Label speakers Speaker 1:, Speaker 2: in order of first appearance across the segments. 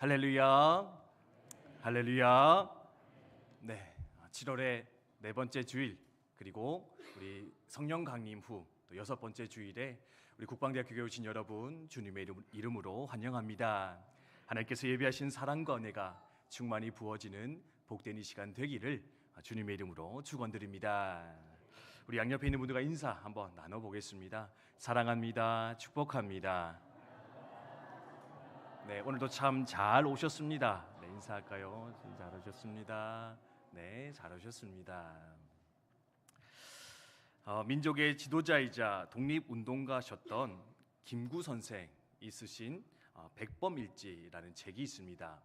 Speaker 1: 할렐루야, 할렐루야. 네, 7월의 네 번째 주일, 그리고 우리 성령 강림 후 또 여섯 번째 주일에 우리 국방대학교 교회 오신 여러분 주님의 이름으로 환영합니다. 하나님께서 예비하신 사랑과 은혜가 충만히 부어지는 복된 이 시간 되기를 주님의 이름으로 축원드립니다. 우리 양옆에 있는 분들과 인사 한번 나눠보겠습니다. 사랑합니다. 축복합니다. 네, 오늘도 참 잘 오셨습니다. 네, 인사할까요? 잘 오셨습니다. 네, 잘 오셨습니다. 민족의 지도자이자 독립운동가셨던 김구 선생이 쓰신 백범일지라는 책이 있습니다.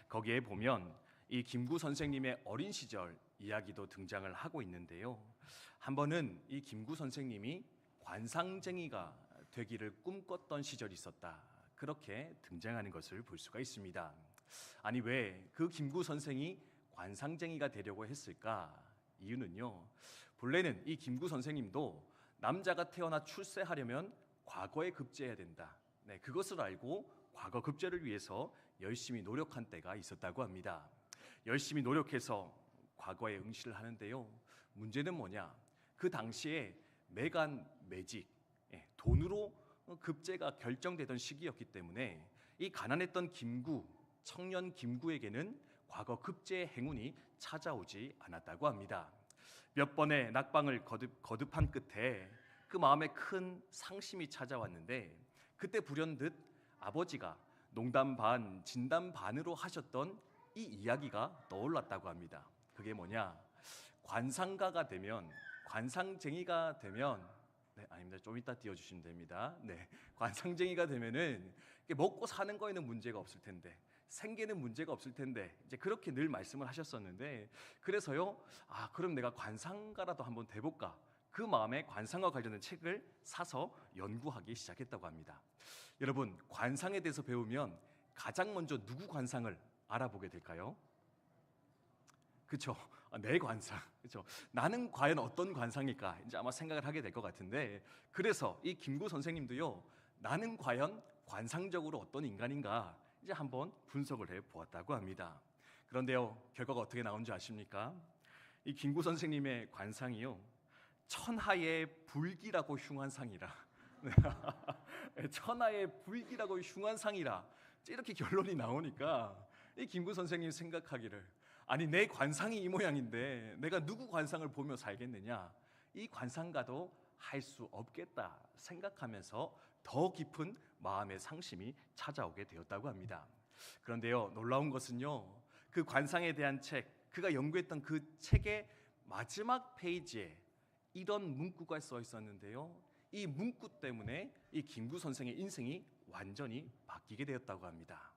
Speaker 1: 거기에 보면 이 김구 선생님의 어린 시절 이야기도 등장을 하고 있는데요. 한 번은 이 김구 선생님이 관상쟁이가 되기를 꿈꿨던 시절이 있었다, 그렇게 등장하는 것을 볼 수가 있습니다. 아니, 왜 그 김구 선생이 관상쟁이가 되려고 했을까? 이유는요, 본래는 이 김구 선생님도 남자가 태어나 출세하려면 과거에 급제해야 된다, 네, 그것을 알고 과거 급제를 위해서 열심히 노력한 때가 있었다고 합니다. 열심히 노력해서 과거에 응시를 하는데요, 문제는 뭐냐, 그 당시에 매간 매직, 돈으로 급제가 결정되던 시기였기 때문에 이 가난했던 김구, 청년 김구에게는 과거 급제의 행운이 찾아오지 않았다고 합니다. 몇 번의 낙방을 거듭한 끝에 그 마음에 큰 상심이 찾아왔는데, 그때 불현듯 아버지가 농담 반 진담 반으로 하셨던 이 이야기가 떠올랐다고 합니다. 그게 뭐냐, 관상가가 되면, 관상쟁이가 되면, 네, 아닙니다. 좀 이따 띄워주시면 됩니다. 네, 관상쟁이가 되면은 먹고 사는 거에는 문제가 없을 텐데, 생계는 문제가 없을 텐데, 이제 그렇게 늘 말씀을 하셨었는데, 그래서요, 그럼 내가 관상가라도 한번 돼볼까? 그 마음에 관상과 관련된 책을 사서 연구하기 시작했다고 합니다. 여러분, 관상에 대해서 배우면 가장 먼저 누구 관상을 알아보게 될까요? 그렇죠. 내 관상. 그렇죠. 나는 과연 어떤 관상일까? 이제 아마 생각을 하게 될 것 같은데, 그래서 이 김구 선생님도요, 나는 과연 관상적으로 어떤 인간인가 이제 한번 분석을 해 보았다고 합니다. 그런데요, 결과가 어떻게 나온 줄 아십니까? 이 김구 선생님의 관상이요, 천하의 불기라고 흉한 상이라. 천하의 불기라고 흉한 상이라. 이렇게 결론이 나오니까 이 김구 선생님 생각하기를, 아니, 내 관상이 이 모양인데 내가 누구 관상을 보며 살겠느냐, 이 관상가도 할 수 없겠다 생각하면서 더 깊은 마음의 상심이 찾아오게 되었다고 합니다. 그런데요, 놀라운 것은요, 그 관상에 대한 책, 그가 연구했던 그 책의 마지막 페이지에 이런 문구가 써 있었는데요, 이 문구 때문에 이 김구 선생의 인생이 완전히 바뀌게 되었다고 합니다.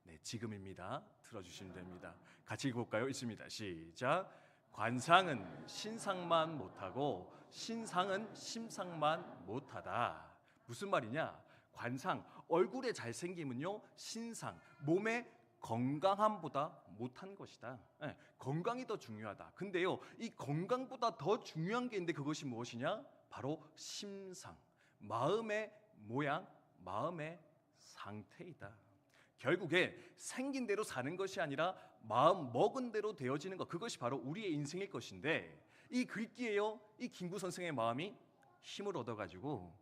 Speaker 1: 네, 지금입니다. 들어주시면 됩니다. 같이 읽어볼까요? 있습니다. 시작. 관상은 신상만 못하고 신상은 심상만 못하다. 무슨 말이냐? 관상, 얼굴의 잘생김은요, 신상, 몸의 건강함보다 못한 것이다. 네, 건강이 더 중요하다. 근데요, 이 건강보다 더 중요한 게 있는데, 그것이 무엇이냐? 바로 심상, 마음의 모양, 마음의 상태이다. 결국에 생긴 대로 사는 것이 아니라 마음 먹은 대로 되어지는 것, 그것이 바로 우리의 인생일 것인데, 이 글귀에요, 이 김구 선생의 마음이 힘을 얻어가지고,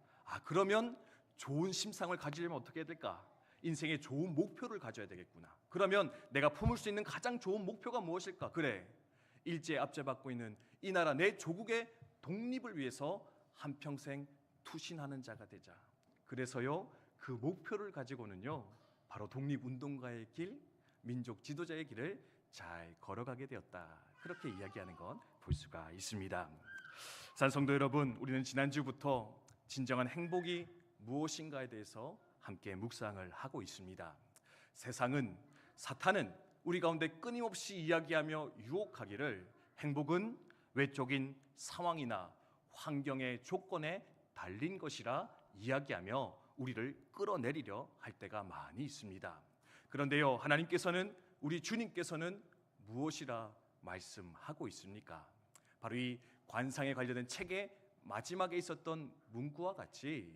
Speaker 1: 그러면 좋은 심상을 가지려면 어떻게 해야 될까? 인생에 좋은 목표를 가져야 되겠구나. 그러면 내가 품을 수 있는 가장 좋은 목표가 무엇일까? 그래, 일제에 압제받고 있는 이 나라, 내 조국의 독립을 위해서 한평생 투신하는 자가 되자. 그래서요, 그 목표를 가지고는요, 바로 독립운동가의 길, 민족 지도자의 길을 잘 걸어가게 되었다, 그렇게 이야기하는 건 볼 수가 있습니다. 산성도 여러분, 우리는 지난주부터 진정한 행복이 무엇인가에 대해서 함께 묵상을 하고 있습니다. 세상은, 사탄은 우리 가운데 끊임없이 이야기하며 유혹하기를, 행복은 외적인 상황이나 환경의 조건에 달린 것이라 이야기하며 우리를 끌어내리려 할 때가 많이 있습니다. 그런데요, 하나님께서는, 우리 주님께서는 무엇이라 말씀하고 있습니까? 바로 이 관상에 관련된 책의 마지막에 있었던 문구와 같이,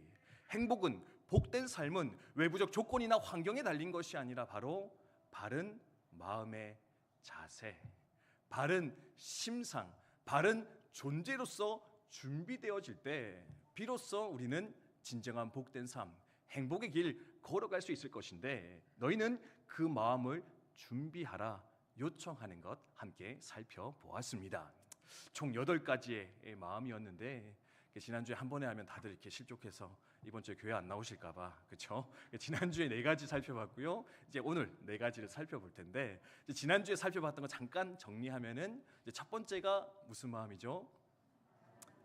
Speaker 1: 행복은, 복된 삶은 외부적 조건이나 환경에 달린 것이 아니라 바로 바른 마음의 자세, 바른 심상, 바른 존재로서 준비되어질 때 비로소 우리는 진정한 복된 삶, 행복의 길 걸어갈 수 있을 것인데, 너희는 그 마음을 준비하라 요청하는 것 함께 살펴보았습니다. 총 8가지의 마음이었는데, 지난주에 한 번에 하면 다들 이렇게 실족해서 이번 주에 교회 안 나오실까 봐, 그렇죠? 지난주에 4가지 살펴봤고요. 이제 오늘 4가지를 살펴볼 텐데, 지난주에 살펴봤던 거 잠깐 정리하면은 첫 번째가 무슨 마음이죠?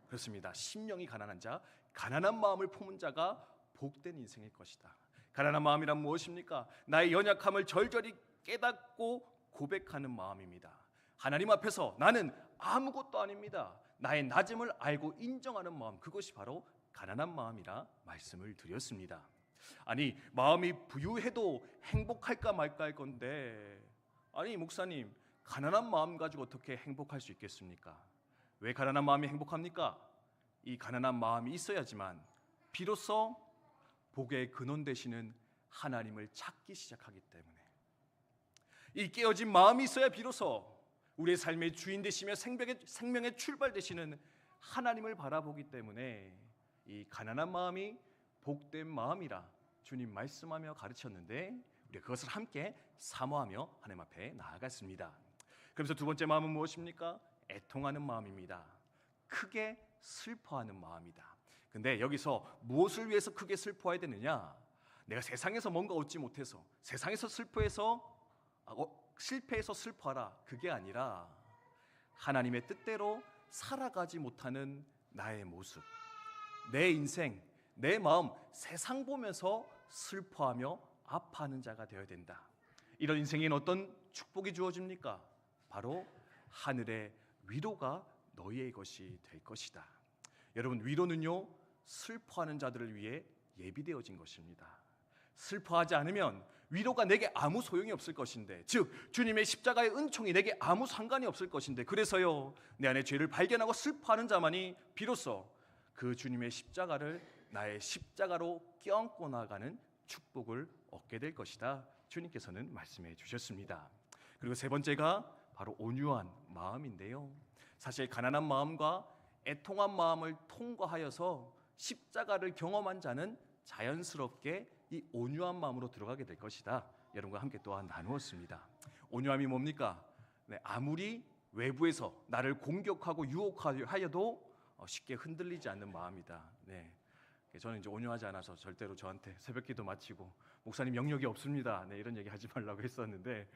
Speaker 1: 그렇습니다. 심령이 가난한 자, 가난한 마음을 품은 자가 복된 인생일 것이다. 가난한 마음이란 무엇입니까? 나의 연약함을 절절히 깨닫고 고백하는 마음입니다. 하나님 앞에서 나는 아무것도 아닙니다. 나의 낮음을 알고 인정하는 마음, 그것이 바로 가난한 마음이라 말씀을 드렸습니다. 아니, 마음이 부유해도 행복할까 말까 할 건데, 아니 목사님, 가난한 마음 가지고 어떻게 행복할 수 있겠습니까? 왜 가난한 마음이 행복합니까? 이 가난한 마음이 있어야지만 비로소 복의 근원 되시는 하나님을 찾기 시작하기 때문에, 이 깨어진 마음이 있어야 비로소 우리의 삶의 주인 되시며 생명의 출발 되시는 하나님을 바라보기 때문에 이 가난한 마음이 복된 마음이라 주님 말씀하며 가르쳤는데, 우리가 그것을 함께 사모하며 하나님 앞에 나아갔습니다. 그래서 두 번째 마음은 무엇입니까? 애통하는 마음입니다. 크게 슬퍼하는 마음이다. 근데 여기서 무엇을 위해서 크게 슬퍼해야 되느냐? 내가 세상에서 뭔가 얻지 못해서, 세상에서 실패해서 슬퍼하라, 그게 아니라 하나님의 뜻대로 살아가지 못하는 나의 모습, 내 인생, 내 마음, 세상 보면서 슬퍼하며 아파하는 자가 되어야 된다. 이런 인생에는 어떤 축복이 주어집니까? 바로 하늘의 위로가 너희의 것이 될 것이다. 여러분, 위로는요, 슬퍼하는 자들을 위해 예비되어진 것입니다. 슬퍼하지 않으면 위로가 내게 아무 소용이 없을 것인데, 즉 주님의 십자가의 은총이 내게 아무 상관이 없을 것인데, 그래서요, 내 안에 죄를 발견하고 슬퍼하는 자만이 비로소 그 주님의 십자가를 나의 십자가로 껴안고 나가는 축복을 얻게 될 것이다. 주님께서는 말씀해 주셨습니다. 그리고 세 번째가 바로 온유한 마음인데요, 사실 가난한 마음과 애통한 마음을 통과하여서 십자가를 경험한 자는 자연스럽게 이 온유한 마음으로 들어가게 될 것이다. 여러분과 함께 또한 나누었습니다. 온유함이 뭡니까? 아무리 외부에서 나를 공격하고 유혹하여도 쉽게 흔들리지 않는 마음이다. 저는 이제 온유하지 않아서 절대로 저한테 새벽기도 마치고 목사님 영역이 없습니다, 이런 얘기 하지 말라고 했었는데,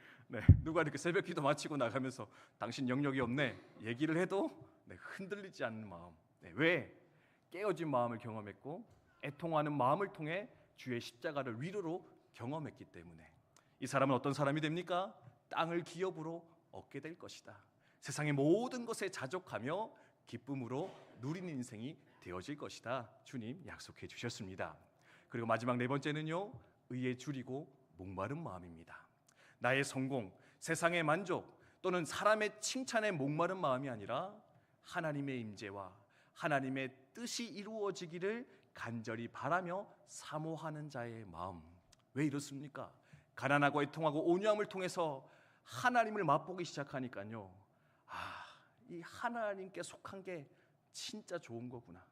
Speaker 1: 누가 이렇게 새벽기도 마치고 나가면서 당신 영역이 없네 얘기를 해도 흔들리지 않는 마음. 왜? 깨어진 마음을 경험했고 애통하는 마음을 통해 주의 십자가를 위로로 경험했기 때문에 이 사람은 어떤 사람이 됩니까? 땅을 기업으로 얻게 될 것이다. 세상의 모든 것에 자족하며 기쁨으로 누리는 인생이 되어질 것이다. 주님 약속해 주셨습니다. 그리고 마지막 네 번째는요, 의에 줄이고 목마른 마음입니다. 나의 성공, 세상의 만족 또는 사람의 칭찬에 목마른 마음이 아니라 하나님의 임재와 하나님의 뜻이 이루어지기를 간절히 바라며 사모하는 자의 마음. 왜 이렇습니까? 가난하고 애통하고 온유함을 통해서 하나님을 맛보기 시작하니까요, 이 하나님께 속한 게 진짜 좋은 거구나,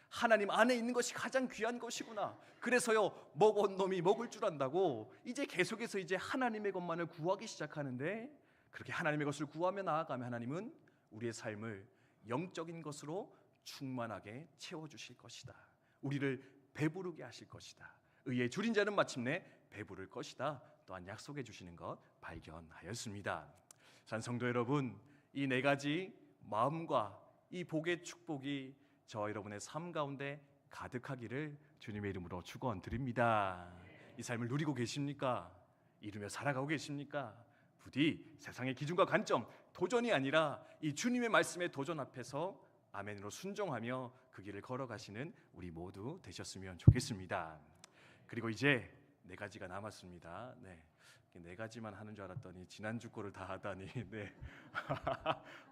Speaker 1: 하나님 안에 있는 것이 가장 귀한 것이구나, 그래서요 먹은 놈이 먹을 줄 안다고 이제 계속해서 이제 하나님의 것만을 구하기 시작하는데, 그렇게 하나님의 것을 구하며 나아가면 하나님은 우리의 삶을 영적인 것으로 충만하게 채워주실 것이다. 우리를 배부르게 하실 것이다. 의에 줄인 자는 마침내 배부를 것이다. 또한 약속해 주시는 것 발견하였습니다. 성도 여러분, 이 네 가지 마음과 이 복의 축복이 저와 여러분의 삶 가운데 가득하기를 주님의 이름으로 축원드립니다. 이 삶을 누리고 계십니까? 이루며 살아가고 계십니까? 부디 세상의 기준과 관점, 도전이 아니라 이 주님의 말씀의 도전 앞에서 아멘으로 순종하며 그 길을 걸어가시는 우리 모두 되셨으면 좋겠습니다. 그리고 이제 네 가지가 남았습니다. 네. 네 가지만 하는 줄 알았더니 지난주 거를 다 하다니. 네.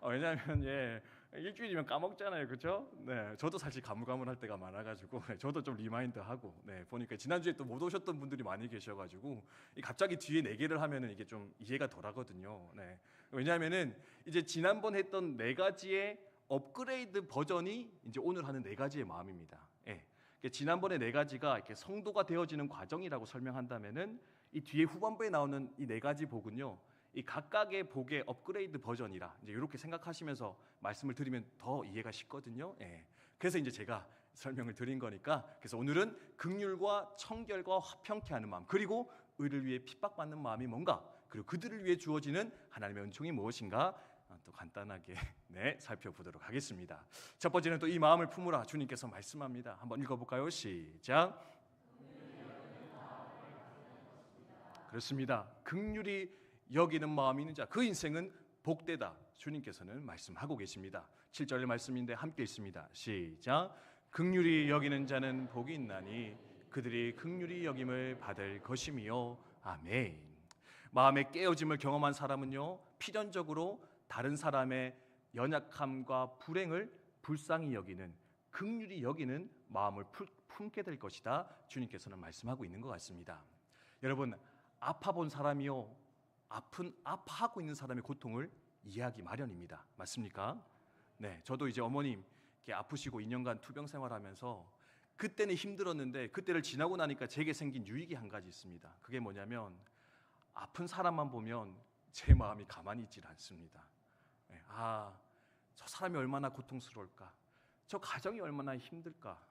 Speaker 1: 왜냐하면 일주일이면 까먹잖아요, 그렇죠? 네, 저도 사실 가물가물할 때가 많아가지고 저도 좀 리마인드하고 보니까 지난주에 또 못 오셨던 분들이 많이 계셔가지고 갑자기 뒤에 네 개를 하면은 이게 좀 이해가 덜하거든요. 네. 왜냐하면은 이제 지난번 했던 네 가지의 업그레이드 버전이 이제 오늘 하는 네 가지의 마음입니다. 지난번에 네 가지가 이렇게 성도가 되어지는 과정이라고 설명한다면은 이 뒤에 후반부에 나오는 이 네 가지 복은요, 이 각각의 복의 업그레이드 버전이라 이제 이렇게 생각하시면서 말씀을 드리면 더 이해가 쉽거든요. 그래서 이제 제가 설명을 드린 거니까, 그래서 오늘은 긍휼과 청결과 화평케 하는 마음, 그리고 의를 위해 핍박받는 마음이 뭔가, 그리고 그들을 위해 주어지는 하나님의 은총이 무엇인가 또 간단하게 살펴보도록 하겠습니다. 첫 번째는 또 이 마음을 품으라 주님께서 말씀합니다. 한번 읽어볼까요? 시작. 그렇습니다. 긍휼히 여기는 마음이 있는 자, 그 인생은 복되다. 주님께서는 말씀하고 계십니다. 7절 말씀인데 함께 읽습니다. 시작. 긍휼히 여기는 자는 복이 있나니 그들이 긍휼히 여김을 받을 것이미요. 아멘. 마음의 깨어짐을 경험한 사람은요, 필연적으로 다른 사람의 연약함과 불행을 불쌍히 여기는, 긍휼히 여기는 마음을 품게 될 것이다. 주님께서는 말씀하고 있는 것 같습니다. 여러분, 아파본 사람이요, 아파하고 있는 사람의 고통을 이해하기 마련입니다. 맞습니까? 네, 저도 이제 어머님 이렇게 아프시고 2년간 투병 생활하면서 그때는 힘들었는데 그때를 지나고 나니까 제게 생긴 유익이 한 가지 있습니다. 그게 뭐냐면, 아픈 사람만 보면 제 마음이 가만히 있질 않습니다. 저 사람이 얼마나 고통스러울까, 저 가정이 얼마나 힘들까.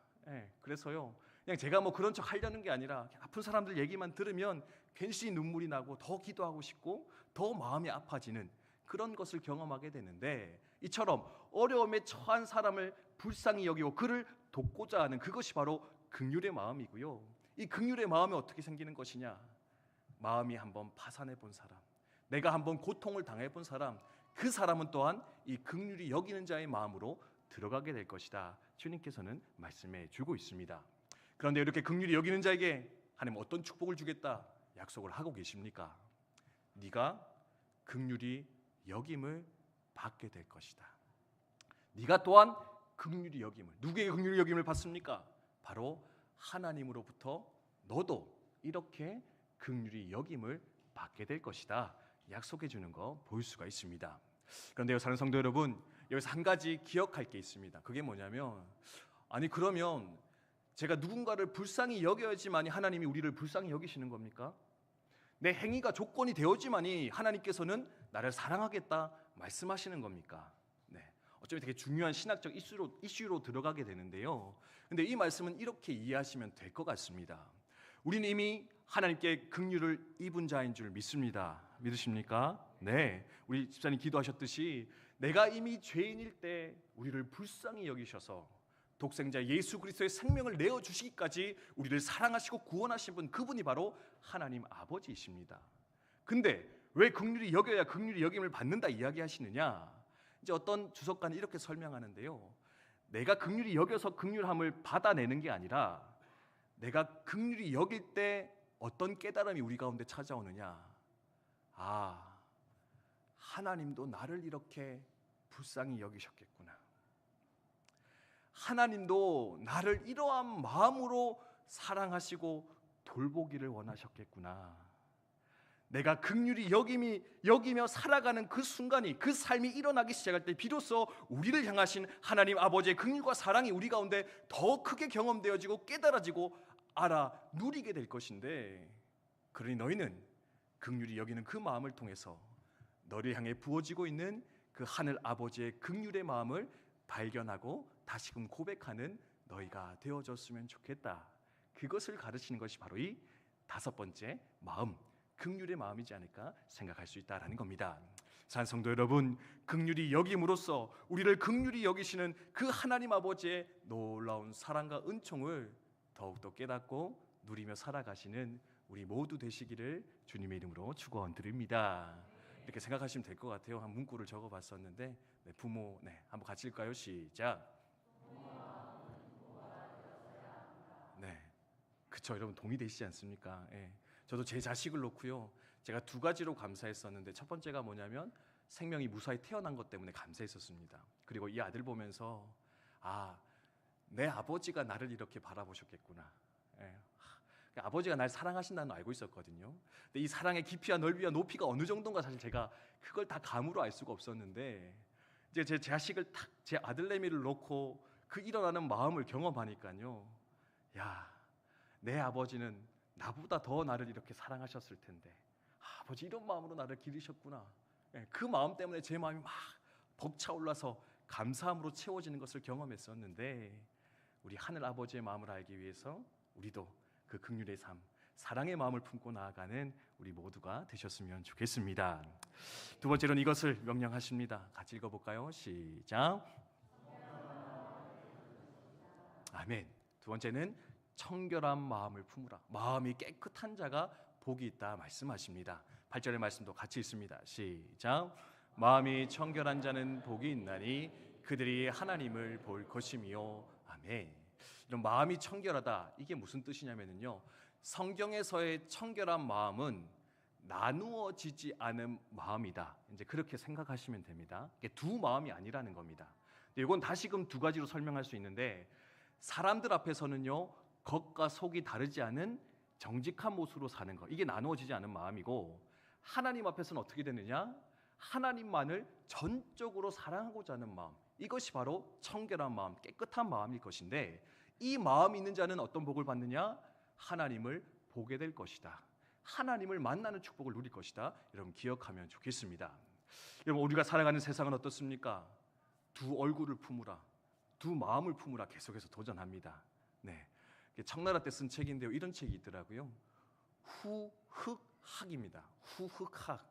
Speaker 1: 그래서요, 그냥 제가 뭐 그런 척 하려는 게 아니라 아픈 사람들 얘기만 들으면 괜시 눈물이 나고 더 기도하고 싶고 더 마음이 아파지는 그런 것을 경험하게 되는데, 이처럼 어려움에 처한 사람을 불쌍히 여기고 그를 돕고자 하는 그것이 바로 긍휼의 마음이고요. 이 긍휼의 마음이 어떻게 생기는 것이냐, 마음이 한번 파산해 본 사람, 내가 한번 고통을 당해 본 사람, 그 사람은 또한 이 긍휼히 여기는 자의 마음으로 들어가게 될 것이다. 주님께서는 말씀해 주고 있습니다. 그런데 이렇게 긍휼히 여기는 자에게 하나님 어떤 축복을 주겠다 약속을 하고 계십니까? 네가 긍휼히 여김을 받게 될 것이다. 네가 또한 긍휼히 여김을, 누구에게 긍휼히 여김을 받습니까? 바로 하나님으로부터 너도 이렇게 긍휼히 여김을 받게 될 것이다. 약속해 주는 거 볼 수가 있습니다. 그런데요, 사랑하는 성도 여러분, 여기서 한 가지 기억할 게 있습니다. 그게 뭐냐면, 그러면 제가 누군가를 불쌍히 여겨야지만이 하나님이 우리를 불쌍히 여기시는 겁니까? 내 행위가 조건이 되어지만이 하나님께서는 나를 사랑하겠다 말씀하시는 겁니까? 어쩌면 되게 중요한 신학적 이슈로 들어가게 되는데요. 근데 이 말씀은 이렇게 이해하시면 될 것 같습니다. 우리는 이미 하나님께 긍휼을 입은 자인 줄 믿습니다. 믿으십니까? 네, 우리 집사님 기도하셨듯이 내가 이미 죄인일 때 우리를 불쌍히 여기셔서 독생자 예수 그리스도의 생명을 내어주시기까지 우리를 사랑하시고 구원하신 분, 그분이 바로 하나님 아버지이십니다. 근데 왜 긍휼히 여겨야 긍휼히 여김을 받는다 이야기하시느냐? 이제 어떤 주석가는 이렇게 설명하는데요, 내가 긍휼히 여겨서 긍휼함을 받아내는 게 아니라 내가 긍휼히 여길 때 어떤 깨달음이 우리 가운데 찾아오느냐, 하나님도 나를 이렇게 불쌍히 여기셨겠구나, 하나님도 나를 이러한 마음으로 사랑하시고 돌보기를 원하셨겠구나, 내가 긍휼히 여기며 살아가는 그 순간이, 그 삶이 일어나기 시작할 때 비로소 우리를 향하신 하나님 아버지의 긍휼과 사랑이 우리 가운데 더 크게 경험되어지고 깨달아지고 누리게 될 것인데, 그러니 너희는 긍휼히 여기는 그 마음을 통해서 너를 향해 부어지고 있는 그 하늘 아버지의 긍휼의 마음을 발견하고 다시금 고백하는 너희가 되어졌으면 좋겠다. 그것을 가르치는 것이 바로 이 다섯 번째 마음, 긍휼의 마음이지 않을까 생각할 수 있다라는 겁니다. 사랑하는 성도 여러분, 긍휼히 여김으로써 우리를 긍휼히 여기시는 그 하나님 아버지의 놀라운 사랑과 은총을 더욱더 깨닫고 누리며 살아가시는 우리 모두 되시기를 주님의 이름으로 축원드립니다. 이렇게 생각하시면 될 것 같아요. 한 문구를 적어봤었는데, 부모, 한번 같이 읽을까요? 시작. 그쵸, 여러분 동의되시지 않습니까? 예. 저도 제 자식을 놓고요, 제가 두 가지로 감사했었는데, 첫 번째가 뭐냐면 생명이 무사히 태어난 것 때문에 감사했었습니다. 그리고 이 아들 보면서 아, 내 아버지가 나를 이렇게 바라보셨겠구나. 예. 아버지가 날 사랑하신다는 걸 알고 있었거든요. 근데 이 사랑의 깊이와 넓이와 높이가 어느 정도인가 사실 제가 그걸 다 감으로 알 수가 없었는데, 이제 제 자식을 탁, 제 아들내미를 놓고 그 일어나는 마음을 경험하니까요, 야, 내 아버지는 나보다 더 나를 이렇게 사랑하셨을 텐데, 아버지 이런 마음으로 나를 기르셨구나. 예, 그 마음 때문에 제 마음이 막 벅차올라서 감사함으로 채워지는 것을 경험했었는데, 우리 하늘 아버지의 마음을 알기 위해서 우리도 그 긍휼의 삶, 사랑의 마음을 품고 나아가는 우리 모두가 되셨으면 좋겠습니다. 두 번째로는 이것을 명령하십니다. 같이 읽어볼까요? 시작. 아멘. 두 번째는 청결한 마음을 품으라. 마음이 깨끗한 자가 복이 있다 말씀하십니다. 8절의 말씀도 같이 읽습니다. 시작. 마음이 청결한 자는 복이 있나니 그들이 하나님을 볼 것이며. 아멘. 이런 마음이 청결하다, 이게 무슨 뜻이냐면요, 성경에서의 청결한 마음은 나누어지지 않은 마음이다, 이제 그렇게 생각하시면 됩니다. 이게 두 마음이 아니라는 겁니다. 이건 다시금 두 가지로 설명할 수 있는데, 사람들 앞에서는요 겉과 속이 다르지 않은 정직한 모습으로 사는 것, 이게 나누어지지 않은 마음이고, 하나님 앞에서는 어떻게 되느냐, 하나님만을 전적으로 사랑하고자 하는 마음, 이것이 바로 청결한 마음, 깨끗한 마음일 것인데, 이 마음이 있는 자는 어떤 복을 받느냐, 하나님을 보게 될 것이다, 하나님을 만나는 축복을 누릴 것이다. 여러분 기억하면 좋겠습니다. 여러분, 우리가 살아가는 세상은 어떻습니까? 두 얼굴을 품으라, 두 마음을 품으라 계속해서 도전합니다. 네, 청나라 때 쓴 책인데요, 이런 책이 있더라고요. 후흑학입니다. 후흑학.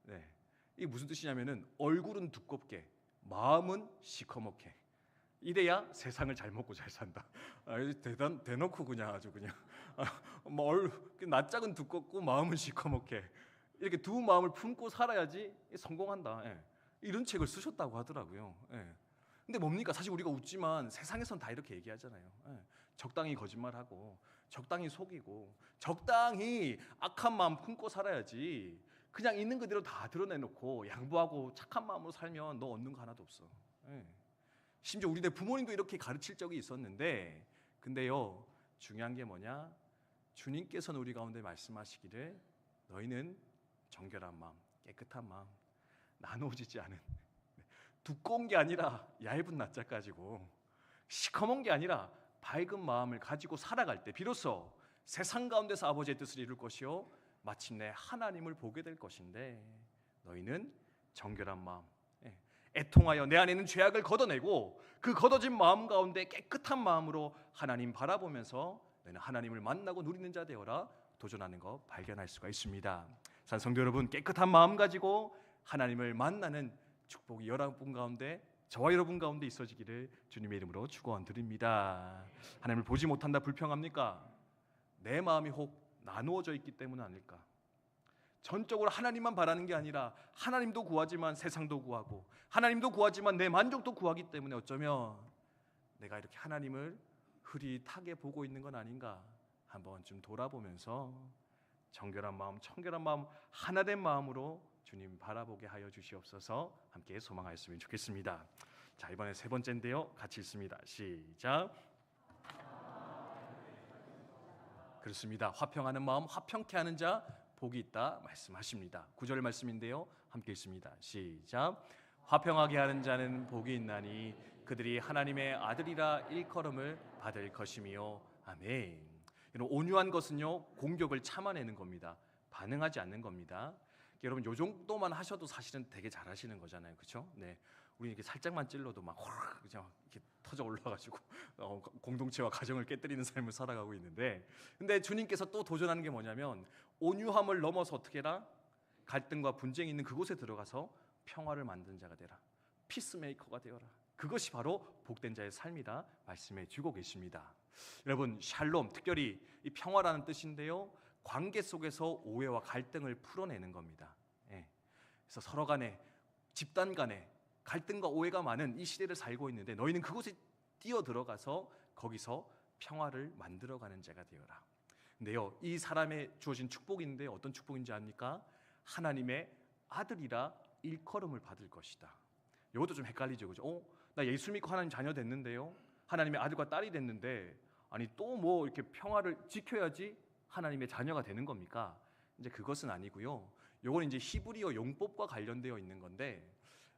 Speaker 1: 네, 이게 무슨 뜻이냐면은 얼굴은 두껍게, 마음은 시커멓게, 이래야 세상을 잘 먹고 잘 산다. 대놓고 그냥 아주 그냥 낯짝은 두껍고 마음은 시커멓게, 이렇게 두 마음을 품고 살아야지 성공한다. 예. 이런 책을 쓰셨다고 하더라고요. 예. 근데 뭡니까? 사실 우리가 웃지만 세상에선 다 이렇게 얘기하잖아요. 예. 적당히 거짓말하고, 적당히 속이고, 적당히 악한 마음 품고 살아야지, 그냥 있는 그대로 다 드러내놓고 양보하고 착한 마음으로 살면 너 얻는 거 하나도 없어. 예. 심지어 우리네 부모님도 이렇게 가르칠 적이 있었는데, 근데요 중요한 게 뭐냐, 주님께서는 우리 가운데 말씀하시기를 너희는 정결한 마음, 깨끗한 마음, 나누어지지 않은, 두꺼운 게 아니라 얇은 낯짝 가지고, 시커먼 게 아니라 밝은 마음을 가지고 살아갈 때 비로소 세상 가운데서 아버지의 뜻을 이룰 것이요 마침내 하나님을 보게 될 것인데, 너희는 정결한 마음, 애통하여 내 안에 있는 죄악을 걷어내고 그 걷어진 마음 가운데 깨끗한 마음으로 하나님 바라보면서 너희는 하나님을 만나고 누리는 자 되어라 도전하는 거 발견할 수가 있습니다. 성도 여러분, 깨끗한 마음 가지고 하나님을 만나는 축복이 여러분 가운데, 저와 여러분 가운데 있어지기를 주님의 이름으로 축원드립니다. 하나님을 보지 못한다 불평합니까? 내 마음이 혹 나누어져 있기 때문 아닐까? 전적으로 하나님만 바라는 게 아니라 하나님도 구하지만 세상도 구하고, 하나님도 구하지만 내 만족도 구하기 때문에 어쩌면 내가 이렇게 하나님을 흐릿하게 보고 있는 건 아닌가, 한번 좀 돌아보면서 정결한 마음, 청결한 마음, 하나된 마음으로 주님 바라보게 하여 주시옵소서. 함께 소망하였으면 좋겠습니다. 자, 이번에 세 번째인데요, 같이 읽습니다. 시작. 그렇습니다. 화평하는 마음, 화평케 하는 자 복이 있다 말씀하십니다. 9절 말씀인데요, 함께 읽습니다. 시작. 화평하게 하는 자는 복이 있나니 그들이 하나님의 아들이라 일컬음을 받을 것이며. 아멘. 온유한 것은요 공격을 참아내는 겁니다. 반응하지 않는 겁니다. 여러분, 요 정도만 하셔도 사실은 되게 잘하시는 거잖아요, 그렇죠? 네, 우리 이렇게 살짝만 찔러도 막 그냥 이렇게 터져 올라가지고 공동체와 가정을 깨뜨리는 삶을 살아가고 있는데, 근데 주님께서 또 도전하는 게 뭐냐면, 온유함을 넘어서 어떻게 해라? 갈등과 분쟁이 있는 그곳에 들어가서 평화를 만드는 자가 되라, 피스메이커가 되어라. 그것이 바로 복된 자의 삶이다 말씀해 주고 계십니다. 여러분, 샬롬, 특별히 이 평화라는 뜻인데요, 관계 속에서 오해와 갈등을 풀어내는 겁니다. 예. 그래서 서로 간에, 집단 간에 갈등과 오해가 많은 이 시대를 살고 있는데, 너희는 그곳에 뛰어 들어가서 거기서 평화를 만들어가는 자가 되어라. 근데요, 이 사람에 주어진 축복인데 어떤 축복인지 압니까? 하나님의 아들이라 일컬음을 받을 것이다. 이것도 좀 헷갈리죠, 그죠? 나 예수 믿고 하나님 자녀 됐는데요, 하나님의 아들과 딸이 됐는데, 아니 또 뭐 이렇게 평화를 지켜야지 하나님의 자녀가 되는 겁니까? 이제 그것은 아니고요. 요건 이제 히브리어 용법과 관련되어 있는 건데,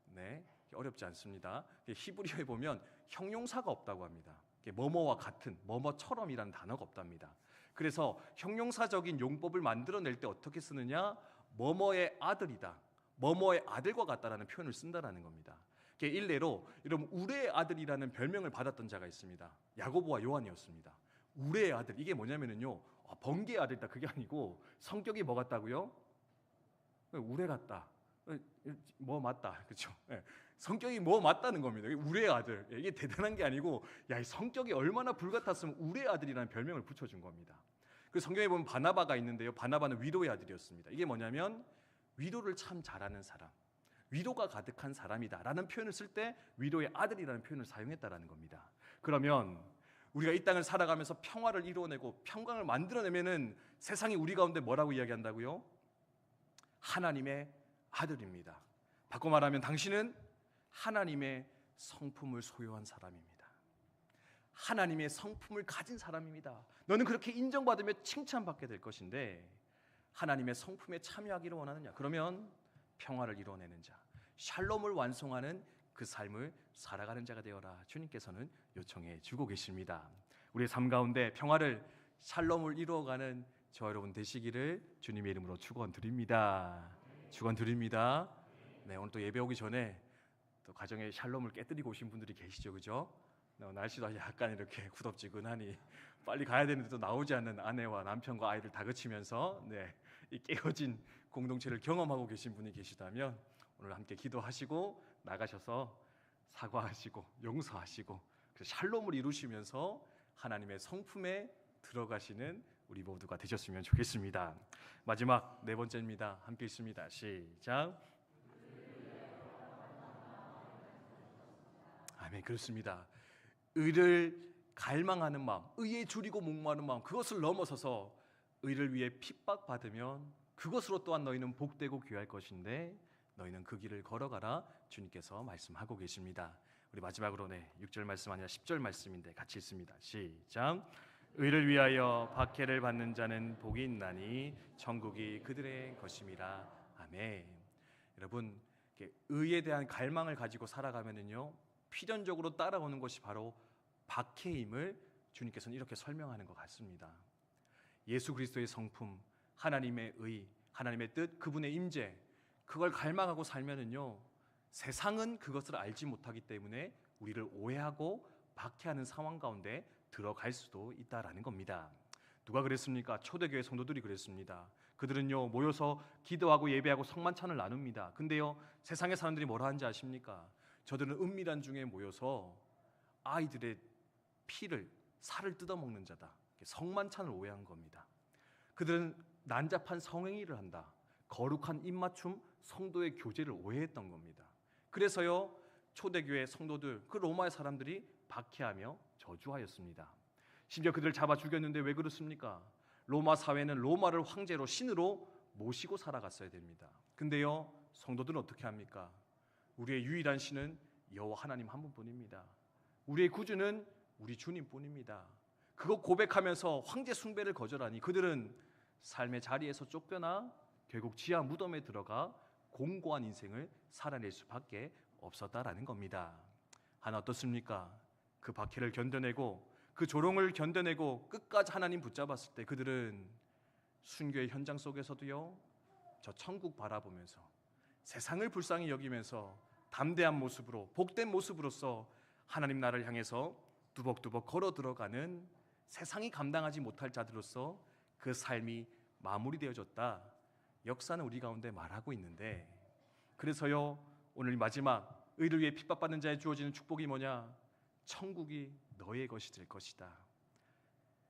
Speaker 1: 네, 어렵지 않습니다. 히브리어에 보면 형용사가 없다고 합니다. 뭐뭐와 같은, 뭐뭐처럼이라는 단어가 없답니다. 그래서 형용사적인 용법을 만들어낼 때 어떻게 쓰느냐? 뭐뭐의 아들이다, 뭐뭐의 아들과 같다라는 표현을 쓴다라는 겁니다. 일례로 여러분, 우레의 아들이라는 별명을 받았던 자가 있습니다. 야고보와 요한이었습니다. 우레의 아들, 이게 뭐냐면요, 번개의 아들이다, 그게 아니고 성격이 뭐 같다고요? 우레 같다, 뭐 맞다, 그렇죠? 성격이 뭐 맞다는 겁니다. 우레의 아들, 이게 대단한 게 아니고, 야, 이 성격이 얼마나 불같았으면 우레의 아들이라는 별명을 붙여준 겁니다. 그 성경에 보면 바나바가 있는데요, 바나바는 위도의 아들이었습니다. 이게 뭐냐면 위도를 참 잘하는 사람, 위로가 가득한 사람이다 라는 표현을 쓸 때 위로의 아들이라는 표현을 사용했다라는 겁니다. 그러면 우리가 이 땅을 살아가면서 평화를 이루어내고 평강을 만들어내면은 세상이 우리 가운데 뭐라고 이야기한다고요? 하나님의 아들입니다. 바꿔 말하면 당신은 하나님의 성품을 소유한 사람입니다. 하나님의 성품을 가진 사람입니다. 너는 그렇게 인정받으며 칭찬받게 될 것인데, 하나님의 성품에 참여하기를 원하느냐? 그러면 평화를 이루어내는 자, 샬롬을 완성하는 그 삶을 살아가는 자가 되어라. 주님께서는 요청해 주고 계십니다. 우리의 삶 가운데 평화를, 샬롬을 이루어가는 저와 여러분 되시기를 주님의 이름으로 축원드립니다. 축원드립니다. 네, 오늘 또 예배 오기 전에 또 가정의 샬롬을 깨뜨리고 오신 분들이 계시죠, 그죠? 날씨도 약간 이렇게 후덥지근하니 빨리 가야 되는데 또 나오지 않는 아내와 남편과 아이들 다그치면서, 네, 이 깨어진 공동체를 경험하고 계신 분이 계시다면 오늘 함께 기도하시고 나가셔서 사과하시고 용서하시고 샬롬을 이루시면서 하나님의 성품에 들어가시는 우리 모두가 되셨으면 좋겠습니다. 마지막 네 번째입니다. 함께 있습니다. 시작. 아멘. 그렇습니다. 의를 갈망하는 마음, 의에 줄이고 목마르는 마음, 그것을 넘어서서 의를 위해 핍박받으면 그것으로 또한 너희는 복되고 귀할 것인데 너희는 그 길을 걸어가라. 주님께서 말씀하고 계십니다. 우리 마지막으로 6절 말씀 아니라 10절 말씀인데 같이 읽습니다. 시작. 의를 위하여 박해를 받는 자는 복이 있나니 천국이 그들의 것임이라. 아멘. 여러분, 의에 대한 갈망을 가지고 살아가면은요, 필연적으로 따라오는 것이 바로 박해임을 주님께서는 이렇게 설명하는 것 같습니다. 예수 그리스도의 성품, 하나님의 의, 하나님의 뜻, 그분의 임재, 그걸 갈망하고 살면은요, 세상은 그것을 알지 못하기 때문에 우리를 오해하고 박해하는 상황 가운데 들어갈 수도 있다라는 겁니다. 누가 그랬습니까? 초대교회 성도들이 그랬습니다. 그들은요, 모여서 기도하고 예배하고 성만찬을 나눕니다. 근데요, 세상의 사람들이 뭐라 하는지 아십니까? 저들은 은밀한 중에 모여서 아이들의 피를, 살을 뜯어먹는 자다, 성만찬을 오해한 겁니다. 그들은 난잡한 성행위를 한다, 거룩한 입맞춤, 성도의 교제를 오해했던 겁니다. 그래서요, 초대교회 성도들, 그 로마의 사람들이 박해하며 저주하였습니다. 심지어 그들을 잡아 죽였는데 왜 그렇습니까? 로마 사회는 로마를 황제로, 신으로 모시고 살아갔어야 됩니다. 근데요, 성도들은 어떻게 합니까? 우리의 유일한 신은 여호와 하나님 한 분뿐입니다. 우리의 구주는 우리 주님뿐입니다. 그거 고백하면서 황제 숭배를 거절하니 그들은 삶의 자리에서 쫓겨나 결국 지하 무덤에 들어가 공고한 인생을 살아낼 수밖에 없었다라는 겁니다. 하나 어떻습니까? 그 박해를 견뎌내고 그 조롱을 견뎌내고 끝까지 하나님 붙잡았을 때 그들은 순교의 현장 속에서도요, 저 천국 바라보면서 세상을 불쌍히 여기면서 담대한 모습으로, 복된 모습으로서 하나님 나라를 향해서 두벅두벅 걸어 들어가는, 세상이 감당하지 못할 자들로서 그 삶이 마무리되어졌다, 역사는 우리 가운데 말하고 있는데, 그래서요, 오늘 마지막 의를 위해 핍박받는 자에 주어지는 축복이 뭐냐? 천국이 너의 것이 될 것이다.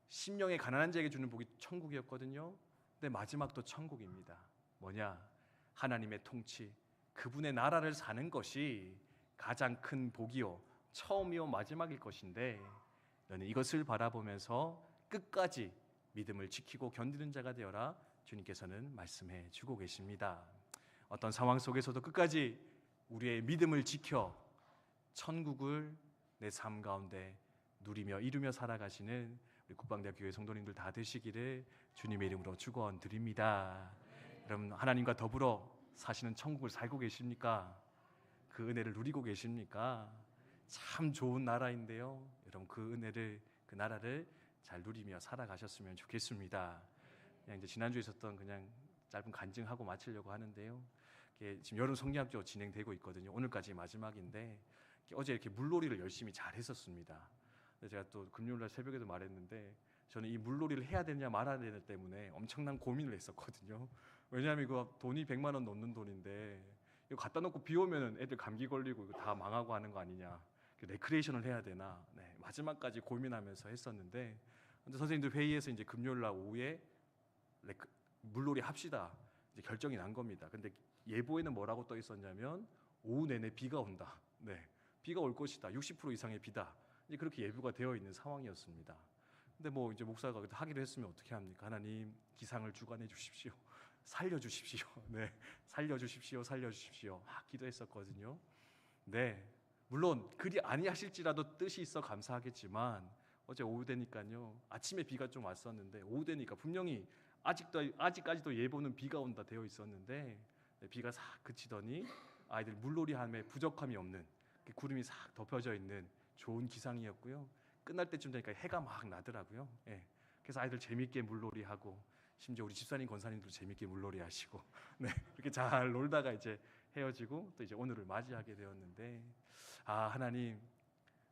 Speaker 1: 심령의 가난한 자에게 주는 복이 천국이었거든요. 근데 마지막도 천국입니다. 뭐냐? 하나님의 통치, 그분의 나라를 사는 것이 가장 큰 복이요, 처음이요 마지막일 것인데, 너는 이것을 바라보면서 끝까지 믿음을 지키고 견디는 자가 되어라 주님께서는 말씀해 주고 계십니다. 어떤 상황 속에서도 끝까지 우리의 믿음을 지켜 천국을 내 삶 가운데 누리며 이루며 살아가시는 우리 국방대학 교회 성도님들 다 되시기를 주님의 이름으로 축원드립니다. 여러분 하나님과 더불어 사시는 천국을 살고 계십니까? 그 은혜를 누리고 계십니까? 참 좋은 나라인데요. 여러분 그 은혜를 그 나라를 잘 누리며 살아가셨으면 좋겠습니다. 그냥 이제 지난주에 있었던 그냥 짧은 간증하고 마치려고 하는데요. 지금 여름 성리학교 진행되고 있거든요. 오늘까지 마지막인데 어제 이렇게 물놀이를 열심히 잘 했었습니다. 제가 또 금요일날 새벽에도 말했는데 저는 이 물놀이를 해야 되냐 말아야 되냐 때문에 엄청난 고민을 했었거든요. 왜냐하면 이거 돈이 100만 원 넘는 돈인데 이거 갖다 놓고 비 오면 애들 감기 걸리고 이거 다 망하고 하는 거 아니냐. 레크레이션을 해야 되나. 네, 마지막까지 고민하면서 했었는데 근데 선생님들 회의에서 이제 금요일날 오후에 물놀이 합시다. 이제 결정이 난 겁니다. 근데 예보에는 뭐라고 떠 있었냐면 오후 내내 비가 온다. 네, 비가 올 것이다. 60% 이상의 비다. 이제 그렇게 예보가 되어 있는 상황이었습니다. 근데 뭐 이제 목사가 하기로 했으면 어떻게 합니까? 하나님 기상을 주관해 주십시오. 살려 주십시오. 네, 살려 주십시오. 살려 주십시오. 막 기도했었거든요. 네, 물론 그리 아니하실지라도 뜻이 있어 감사하겠지만 어제 오후 되니까요. 아침에 비가 좀 왔었는데 오후 되니까 분명히 아직까지도 예보는 비가 온다 되어 있었는데 비가 싹 그치더니 아이들 물놀이함에 부족함이 없는 구름이 싹 덮여져 있는 좋은 기상이었고요. 끝날 때쯤 되니까 해가 막 나더라고요. 예. 그래서 아이들 재밌게 물놀이하고 심지어 우리 집사님 권사님도 재밌게 물놀이하시고 네, 이렇게 잘 놀다가 이제 헤어지고 또 이제 오늘을 맞이하게 되었는데 아 하나님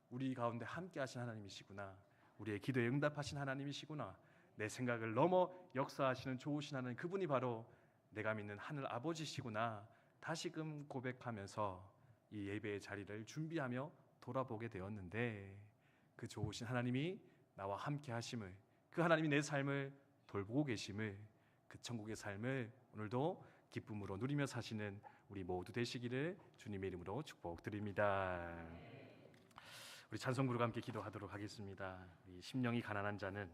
Speaker 1: 우리 가운데 함께 하신 하나님이시구나. 우리의 기도에 응답하신 하나님이시구나. 내 생각을 넘어 역사하시는 좋으신 하나님 그분이 바로 내가 믿는 하늘 아버지시구나. 다시금 고백하면서 이 예배의 자리를 준비하며 돌아보게 되었는데 그 좋으신 하나님이 나와 함께 하심을 그 하나님이 내 삶을 돌보고 계심을 그 천국의 삶을 오늘도 기쁨으로 누리며 사시는 우리 모두 되시기를 주님의 이름으로 축복드립니다. 우리 찬송그룹과 함께 기도하도록 하겠습니다. 이 심령이 가난한 자는